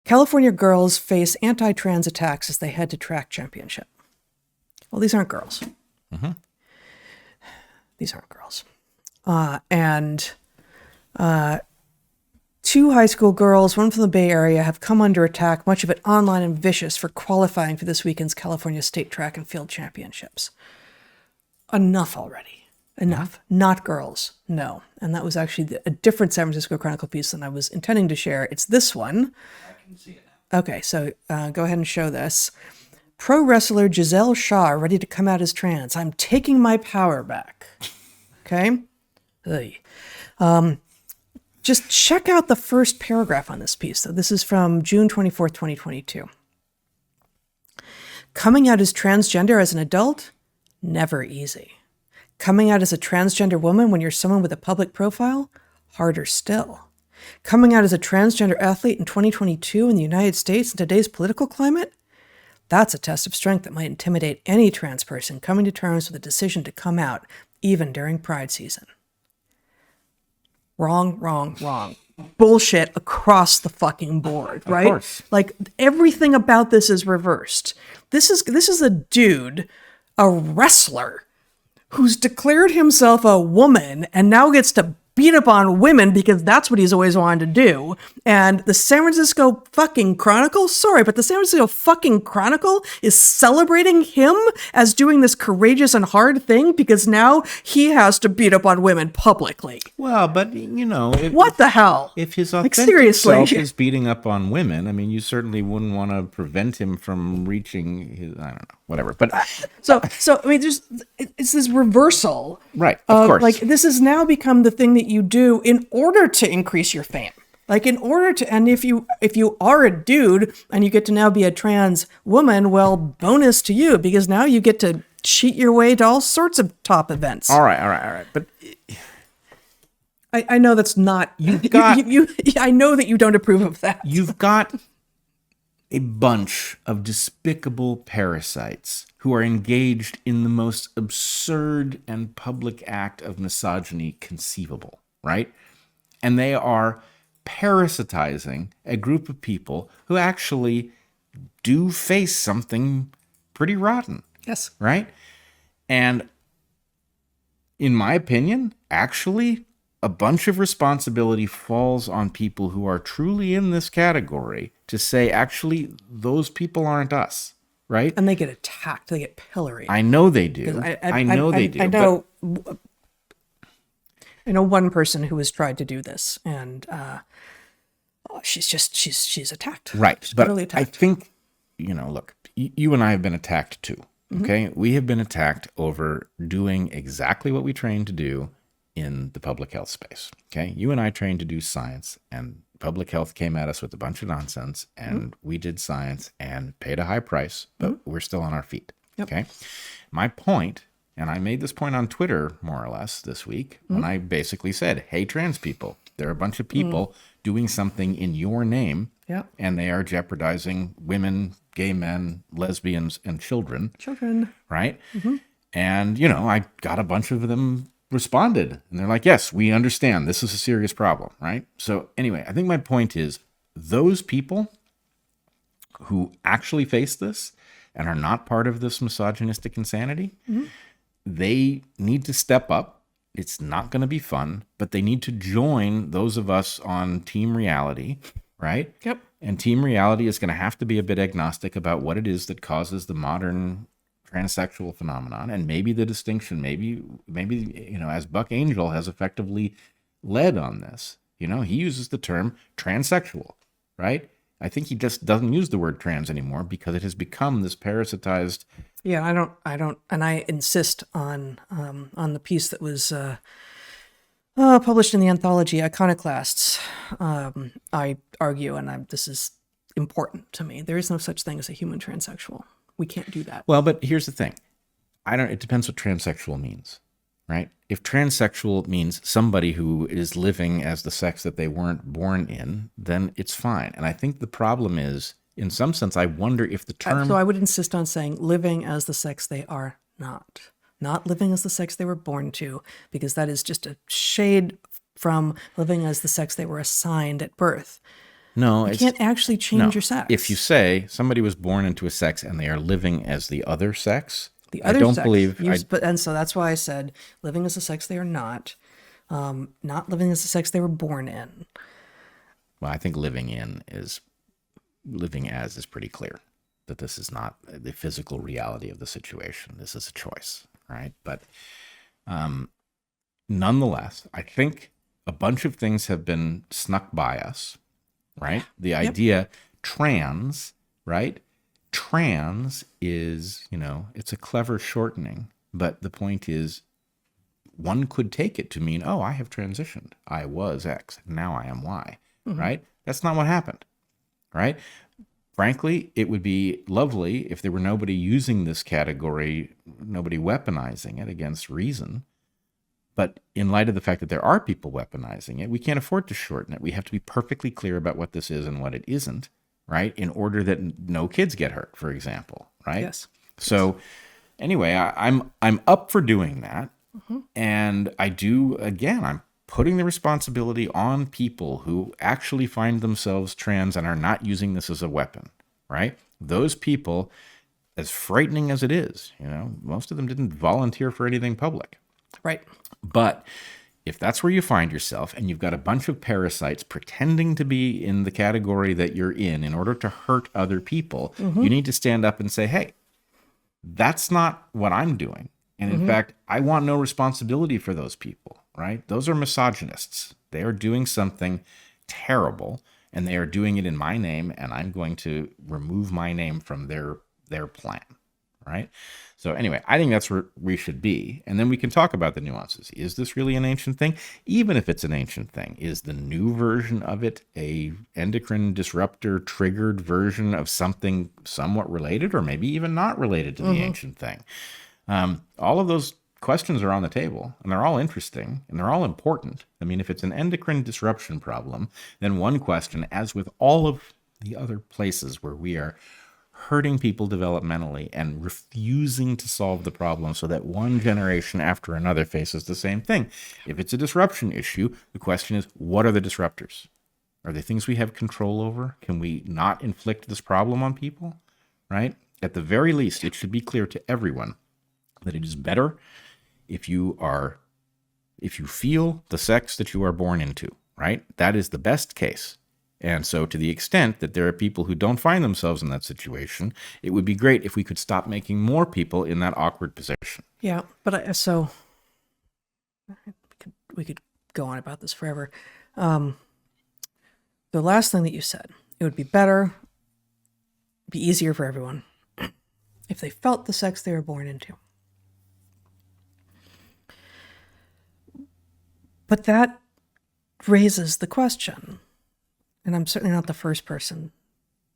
California girls face anti-trans attacks as they head to track championship. Well, these aren't girls. Mm-hmm. These aren't girls. Two high school girls, one from the Bay Area, have come under attack, much of it online and vicious, for qualifying for this weekend's California State Track and Field Championships. Enough already. Enough. Not girls. No. And that was actually a different San Francisco Chronicle piece than I was intending to share. It's this one. I can see it now. Okay, so go ahead and show this. Pro wrestler Giselle Shaw ready to come out as trans. I'm taking my power back. Okay? Just check out the first paragraph on this piece. So this is from June 24th, 2022. Coming out as transgender as an adult? Never easy. Coming out as a transgender woman when you're someone with a public profile? Harder still. Coming out as a transgender athlete in 2022 in the United States in today's political climate? That's a test of strength that might intimidate any trans person coming to terms with a decision to come out, even during Pride season. Wrong, wrong, wrong. Bullshit across the fucking board, right? Of course. Like, everything about this is reversed. This is a dude, a wrestler, who's declared himself a woman and now gets to beat up on women because that's what he's always wanted to do. And the San Francisco fucking Chronicle, sorry, but the San Francisco fucking Chronicle is celebrating him as doing this courageous and hard thing because now he has to beat up on women publicly. Well, but, you know... What the hell? If his authentic self is beating up on women, I mean, you certainly wouldn't want to prevent him from reaching his... I don't know, whatever. But So I mean, it's this reversal. Right, of course. Like, this has now become the thing that you do in order to increase your fame. Like, in order to, and if you are a dude and you get to now be a trans woman, well, bonus to you, because now you get to cheat your way to all sorts of top events. All right. But I know that's not, I know that you don't approve of that. You've got a bunch of despicable parasites who are engaged in the most absurd and public act of misogyny conceivable, right? And they are parasitizing a group of people who actually do face something pretty rotten. Yes. Right? And in my opinion, actually, a bunch of responsibility falls on people who are truly in this category to say, actually, those people aren't us, right? And they get attacked. They get pilloried. I know they do. I know they do. I know one person who has tried to do this, and she's attacked. Right. She's but totally attacked. I think, look, you and I have been attacked too. Okay? Mm-hmm. We have been attacked over doing exactly what we trained to do in the public health space. Okay? You and I trained to do science, and public health came at us with a bunch of nonsense, and we did science and paid a high price, but we're still on our feet. Yep. Okay? My point, and I made this point on Twitter more or less this week, when I basically said, hey, trans people, there are a bunch of people doing something in your name, and they are jeopardizing women, gay men, lesbians, and children. Right? Mm-hmm. And, I got a bunch of them responded, and they're like, yes, we understand this is a serious problem, right? So anyway, I think my point is those people who actually face this and are not part of this misogynistic insanity, they need to step up. It's not going to be fun, but they need to join those of us on Team Reality, right? Yep. And Team Reality is going to have to be a bit agnostic about what it is that causes the modern transsexual phenomenon, and maybe the distinction, maybe as Buck Angel has effectively led on this, he uses the term transsexual, right? I think he just doesn't use the word trans anymore because it has become this parasitized. Yeah, I don't, and I insist on the piece that was published in the anthology Iconoclasts. I argue, and this is important to me. There is no such thing as a human transsexual. We can't do that. Well, but here's the thing. It depends what transsexual means, right? If transsexual means somebody who is living as the sex that they weren't born in, then it's fine. And I think the problem is, in some sense, I wonder if the term... So I would insist on saying living as the sex they are not. Not living as the sex they were born to, because that is just a shade from living as the sex they were assigned at birth. No, You can't actually change your sex. If you say somebody was born into a sex and they are living as the other sex, the other I don't sex, believe. and so that's why I said living as the sex they are not living as the sex they were born in. Well, I think living as is pretty clear that this is not the physical reality of the situation. This is a choice, right? But nonetheless, I think a bunch of things have been snuck by us, right? The idea trans, right? Trans is, it's a clever shortening, but the point is one could take it to mean, oh, I have transitioned. I was X, now I am Y, right? That's not what happened, right? Frankly, it would be lovely if there were nobody using this category, nobody weaponizing it against reason. But in light of the fact that there are people weaponizing it, we can't afford to shorten it. We have to be perfectly clear about what this is and what it isn't, right? In order that no kids get hurt, for example, right? Yes. So anyway, I'm up for doing that. And I do, again, I'm putting the responsibility on people who actually find themselves trans and are not using this as a weapon, right? Those people, as frightening as it is, most of them didn't volunteer for anything public. Right. But if that's where you find yourself and you've got a bunch of parasites pretending to be in the category that you're in order to hurt other people, you need to stand up and say, hey, that's not what I'm doing. And in fact, I want no responsibility for those people, right? Those are misogynists. They are doing something terrible and they are doing it in my name, and I'm going to remove my name from their plan, right? So anyway, I think that's where we should be. And then we can talk about the nuances. Is this really an ancient thing? Even if it's an ancient thing, is the new version of it a endocrine disruptor triggered version of something somewhat related or maybe even not related to the ancient thing? All of those questions are on the table, and they're all interesting, and they're all important. I mean, if it's an endocrine disruption problem, then one question, as with all of the other places where we are hurting people developmentally and refusing to solve the problem so that one generation after another faces the same thing. If it's a disruption issue, the question is, what are the disruptors? Are they things we have control over? Can we not inflict this problem on people? Right? At the very least, it should be clear to everyone that it is better if you feel the sex that you are born into, right? That is the best case. And so to the extent that there are people who don't find themselves in that situation, it would be great if we could stop making more people in that awkward position. Yeah, but we could go on about this forever. The last thing that you said, it would be better, be easier for everyone if they felt the sex they were born into. But that raises the question, and I'm certainly not the first person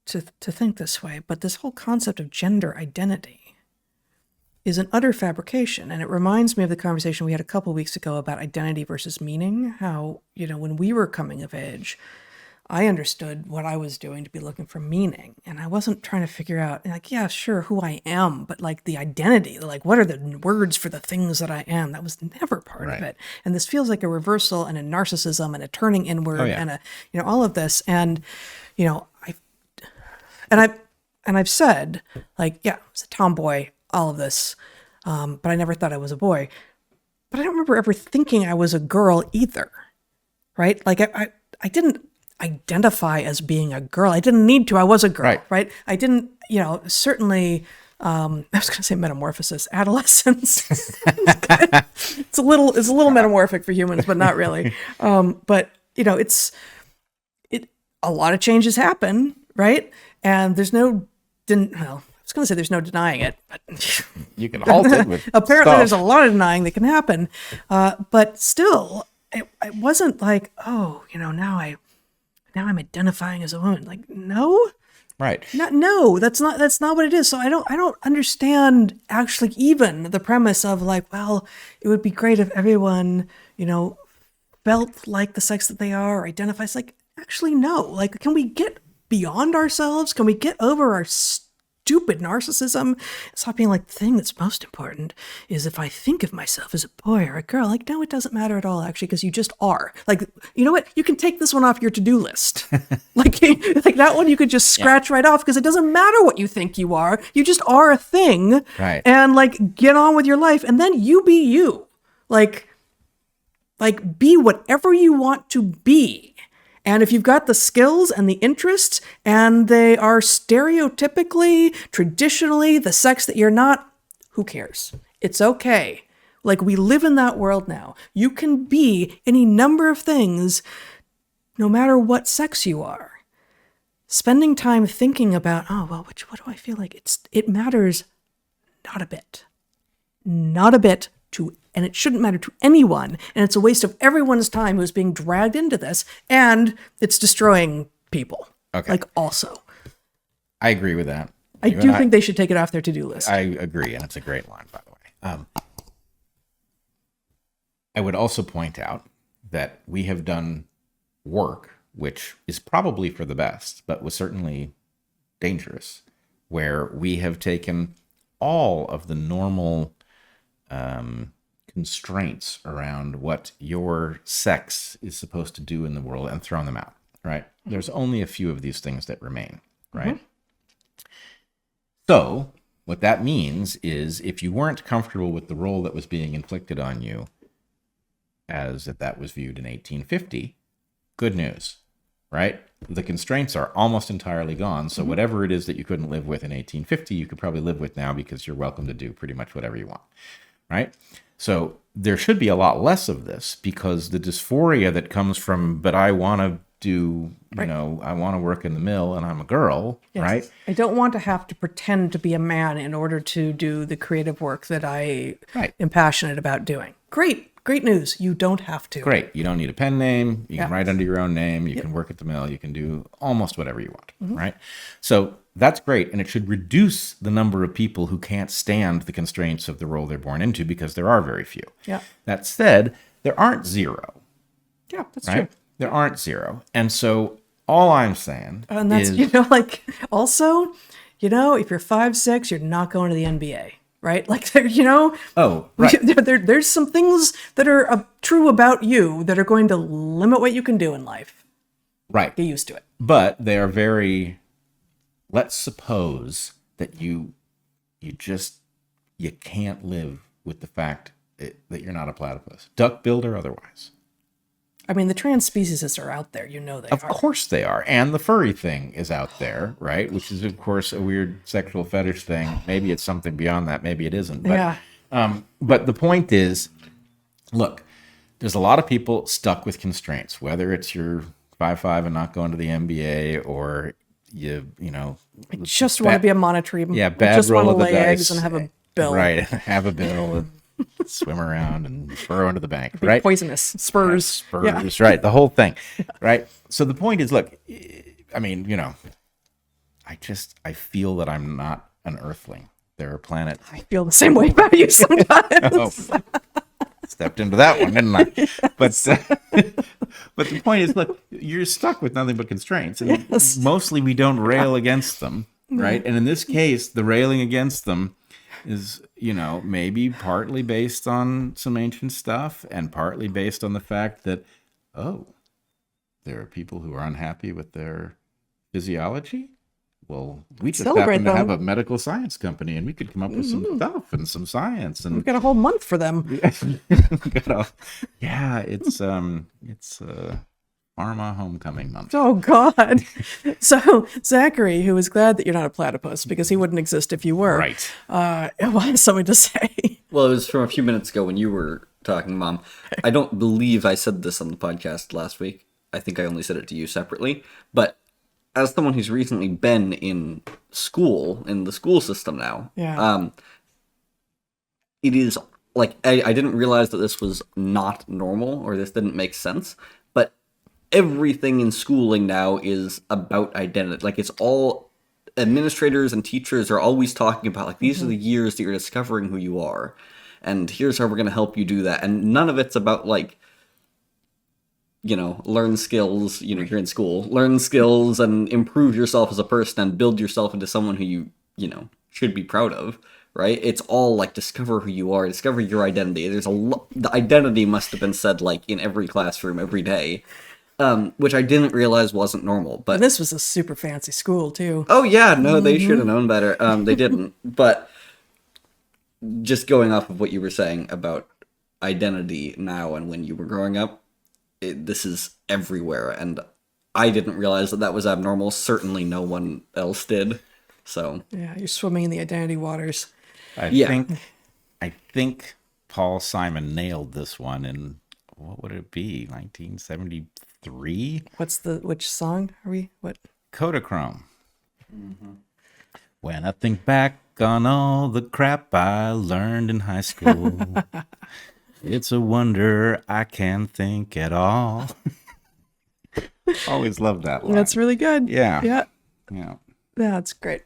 to think this way, but this whole concept of gender identity is an utter fabrication. And it reminds me of the conversation we had a couple weeks ago about identity versus meaning, how, when we were coming of age, I understood what I was doing to be looking for meaning. And I wasn't trying to figure out, yeah, sure, who I am, but the identity, what are the words for the things that I am? That was never part of it. And this feels like a reversal and a narcissism and a turning inward and all of this. And, I've said, I was a tomboy, all of this, but I never thought I was a boy. But I don't remember ever thinking I was a girl either, right? I didn't identify as being a girl. I didn't need to. I was a girl, right? I didn't, certainly, I was going to say metamorphosis, adolescence. It's a little metamorphic for humans, but not really. But a lot of changes happen, right? And there's no, I was going to say there's no denying it, but you can halt it with apparently stuff. There's a lot of denying that can happen. But still, it wasn't now I'm identifying as a woman. No, right? No, that's not what it is. So I don't understand actually even the premise of it would be great if everyone felt like the sex that they are or identifies. Actually, no. Can we get beyond ourselves? Can we get over our stupid narcissism. Stop being like, the thing that's most important is if I think of myself as a boy or a girl. Like, no, it doesn't matter at all, actually, because you just are. Like, you know what? You can take this one off your to-do list. like that one you could just scratch right off, because it doesn't matter what you think you are. You just are a thing. Right. And like, get on with your life, and then you be you. Like be whatever you want to be. And if you've got the skills and the interests, and they are stereotypically, traditionally the sex that you're not, who cares? It's okay. Like, we live in that world now. You can be any number of things, no matter what sex you are. Spending time thinking about, what do I feel like? It matters not a bit. Not a bit and it shouldn't matter to anyone. And it's a waste of everyone's time who's being dragged into this, and it's destroying people. Okay. Like, also. I agree with that. I do think they should take it off their to-do list. I agree, and it's a great line, by the way. I would also point out that we have done work, which is probably for the best, but was certainly dangerous, where we have taken all of the normal constraints around what your sex is supposed to do in the world and thrown them out, right? There's only a few of these things that remain, right? Mm-hmm. So what that means is, if you weren't comfortable with the role that was being inflicted on you, as if that was viewed in 1850, good news, right? The constraints are almost entirely gone. So whatever it is that you couldn't live with in 1850, you could probably live with now, because you're welcome to do pretty much whatever you want, right? So there should be a lot less of this, because the dysphoria that comes from, but I want to do, I want to work in the mill and I'm a girl, right? I don't want to have to pretend to be a man in order to do the creative work that I am passionate about doing. Great news. You don't have to. Great. You don't need a pen name. You can write under your own name. You can work at the mill. You can do almost whatever you want, right? So that's great. And it should reduce the number of people who can't stand the constraints of the role they're born into, because there are very few. Yeah. That said, there aren't zero. Yeah, that's true. There aren't zero. And so all I'm saying is... also, if you're 5'6", you're not going to the NBA. Right? Like, Oh, right. There's some things that are true about you that are going to limit what you can do in life. Right. Get used to it. But they are very, let's suppose that you can't live with the fact that you're not a platypus, duck-billed or otherwise. I mean, the trans speciesists are out there. They are. Of course they are. And the furry thing is out there, right? Which is, of course, a weird sexual fetish thing. Maybe it's something beyond that. Maybe it isn't. But, but the point is, look, there's a lot of people stuck with constraints, whether it's you're 5'5" and not going to the NBA, or I just want to be a monotreme. Yeah, bad just roll want of to the lay dice. eggs and have a bill. Right, have a bill and swim around and burrow into the bank, right? Poisonous. Spurs. Right, the whole thing, right? So the point is, look, I mean, I feel that I'm not an earthling. There are planets. I feel the same way about you sometimes. Stepped into that one, didn't I? Yes. But the point is, look, you're stuck with nothing but constraints. And mostly we don't rail against them, right? And in this case, the railing against them is, maybe partly based on some ancient stuff, and partly based on the fact that, there are people who are unhappy with their physiology. Well, we just happen to have a medical science company, and we could come up with some stuff and some science, and we've got a whole month for them. It's Pharma Homecoming Month. Oh God! So Zachary, who is glad that you're not a platypus, because he wouldn't exist if you were. Right. Has something to say. Well, it was from a few minutes ago when you were talking, Mom. I don't believe I said this on the podcast last week. I think I only said it to you separately, but as someone who's recently been in school, in the school system now, it is like, I didn't realize that this was not normal, or this didn't make sense, but everything in schooling now is about identity. Like, it's all, administrators and teachers are always talking about, like, these are the years that you're discovering who you are, and here's how we're going to help you do that. And none of it's about, like, learn skills, you're in school, learn skills and improve yourself as a person and build yourself into someone who you should be proud of, right? It's all like discover who you are, discover your identity. There's the identity must have been said like in every classroom every day, which I didn't realize wasn't normal. But And this was a super fancy school too. oh yeah, no, they should have known better. They didn't. But just going off of what you were saying about identity now and when you were growing up, this is everywhere, and I didn't realize that was abnormal. Certainly no one else did. So Yeah, you're swimming in the identity waters. I think Paul Simon nailed this one in, what would it be, 1973? Which song are we? What? Kodachrome. When I think back on all the crap I learned in high school, it's a wonder I can think at all. Always loved that line. That's really good. Yeah. Yeah. Yeah. That's great.